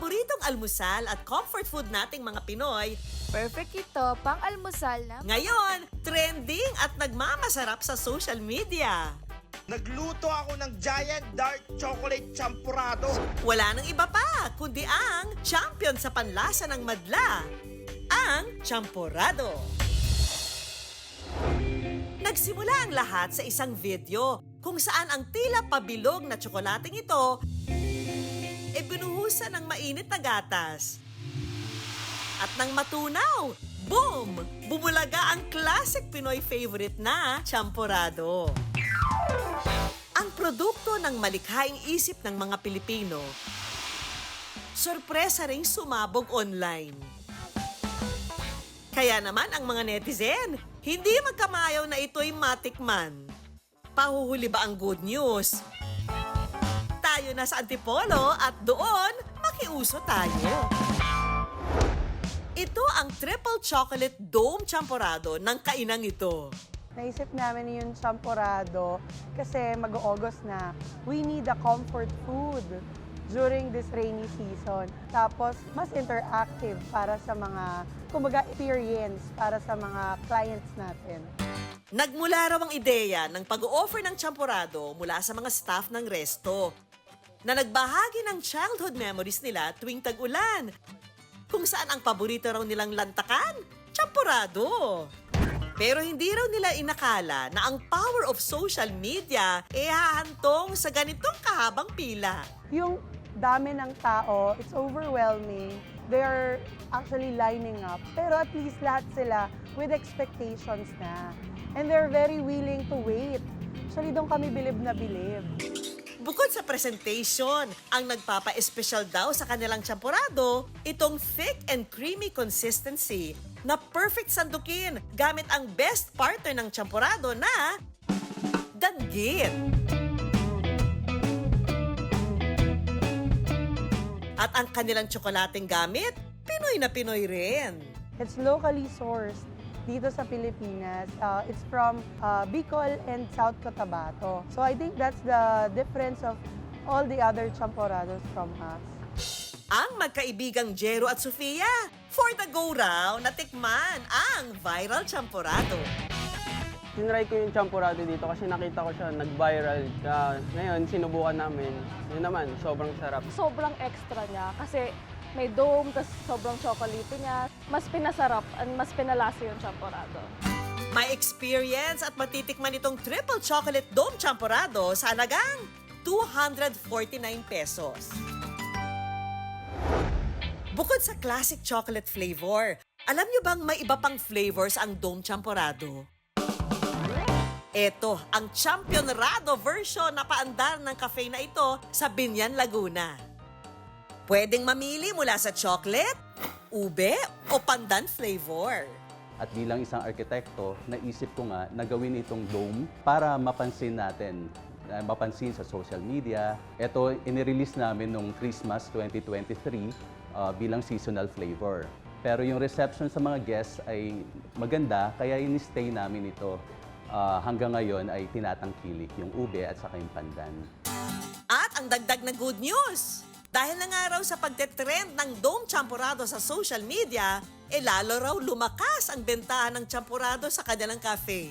paboritong almusal at comfort food nating mga Pinoy, Perfect ito pang almusal na ngayon, trending at nagmamasarap sa social media. Nagluto ako ng giant dark chocolate champurado. Wala nang iba pa, kundi ang champion sa panlasa ng madla, ang champurado. Nagsimula ang lahat sa isang video kung saan ang tila pabilog na tsokolating ito binuhusan ng mainit na gatas. At nang matunaw, boom! Bumulaga ang classic Pinoy favorite na champurado. Ang produkto ng malikhaing isip ng mga Pilipino, sorpresa ring sumabog online. Kaya naman ang mga netizen, hindi magkamayaw na ito'y matikman. Pahuhuli ba ang good news? Tayo na sa Antipolo at doon makiuso tayo. Ito ang triple chocolate dome champurado ng kainang ito. Naisip namin yung champurado kasi mag-August na. We need a comfort food during this rainy season. Tapos, mas interactive para sa mga, kumbaga, experience para sa mga clients natin. Nagmula raw ang ideya ng pag-o-offer ng champurado mula sa mga staff ng resto na nagbahagi ng childhood memories nila tuwing tag-ulan, kung saan ang paborito raw nilang lantakan, champurado. Pero hindi raw nila inakala na ang power of social media hahantong sa ganitong kahabang pila. Yung dami ng tao, it's overwhelming. They're actually lining up. Pero at least lahat sila with expectations na. And they're very willing to wait. Actually, doon kami bilib na bilib. Bukod sa presentation, ang nagpapa-espesyal daw sa kanilang champurado, itong thick and creamy consistency na perfect sandukin gamit ang best partner ng champurado na danggit. At ang kanilang tsokolating gamit, Pinoy na Pinoy rin. It's locally sourced dito sa Pilipinas. It's from Bicol and South Cotabato. So I think that's the difference of all the other champurados from us. Ang magkaibigang Jero at Sofia, for the go raw, natikman ang viral champurado. Tinry ko yung champurado dito kasi nakita ko siya nag-viral. Ngayon, sinubukan namin. Yun naman, sobrang sarap. Sobrang extra niya kasi may dome, tas sobrang chocolate niya. Mas pinasarap at mas pinalasa yung champurado. May experience at matitikman itong triple chocolate dome champurado sa halagang 249 pesos. Bukod sa classic chocolate flavor, alam niyo bang may iba pang flavors ang dome champurado? Ito ang championrado version na paandar ng cafe na ito sa Binyan, Laguna. Pwedeng mamili mula sa chocolate, ube o pandan flavor. At bilang isang arkitekto, naisip ko nga na gawin itong dome para mapansin natin, mapansin sa social media. Ito, inirelease namin noong Christmas 2023 bilang seasonal flavor. Pero yung reception sa mga guests ay maganda, kaya in-stay namin ito. Hanggang ngayon ay tinatangkilik yung ube at saka yung pandan. At ang dagdag na good news! Dahil na nga raw sa pagtetrend ng dome champurado sa social media, lalo raw lumakas ang bentahan ng champurado sa kanilang cafe.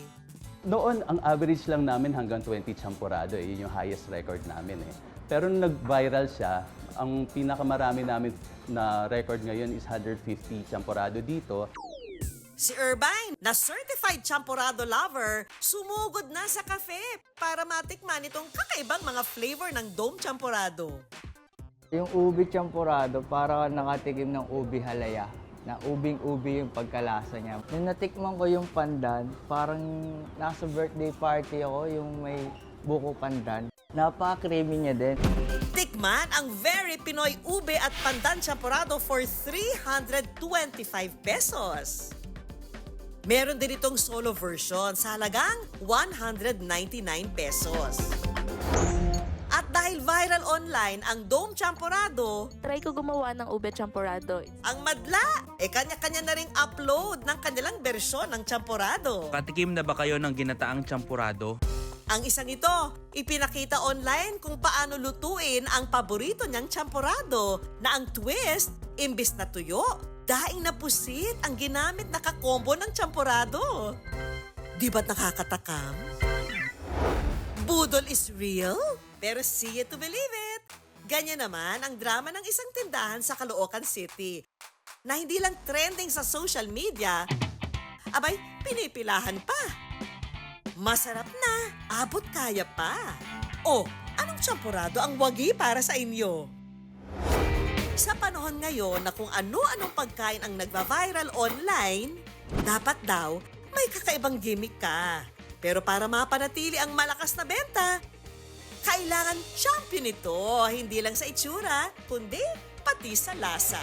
Noon, ang average lang namin hanggang 20 champurado. Yun yung highest record namin. Pero nung nag-viral siya, ang pinakamarami namin na record ngayon is 150 champurado dito. Si Irvine, na certified champurado lover, sumugod na sa cafe para matikman itong kakaibang mga flavor ng dome champurado. Yung ubi champurado, para nakatikim ng ubi halaya. Na ubing-ubi yung pagkalasa niya. Nung natikman ko yung pandan, parang nasa birthday party ako, yung may buko pandan. Napaka-creamy niya din. Tikman ang very Pinoy ube at pandan champurado for 325 pesos. Meron din itong solo version sa halagang 199 pesos. At dahil viral online ang dome champurado, Try ko gumawa ng ube champurado. ang madla, kanya-kanya na ring upload ng kanilang bersyon ng champurado. Katikim na ba kayo ng ginataang champurado? Ang isang ito, ipinakita online kung paano lutuin ang paborito niyang champorado na ang twist, imbis na tuyo, daing na pusit ang ginamit na kakombo ng champorado. Di ba't nakakatakam? Budol is real, pero see it to believe it. Ganyan naman ang drama ng isang tindahan sa Caloocan City na hindi lang trending sa social media, abay, pinipilahan pa. Masarap na, abot kaya pa. O, anong champorado ang wagi para sa inyo? Sa panahon ngayon na kung ano-anong pagkain ang nagva-viral online, dapat daw may kakaibang gimmick ka. Pero para mapanatili ang malakas na benta, kailangan champion ito, hindi lang sa itsura, kundi pati sa lasa.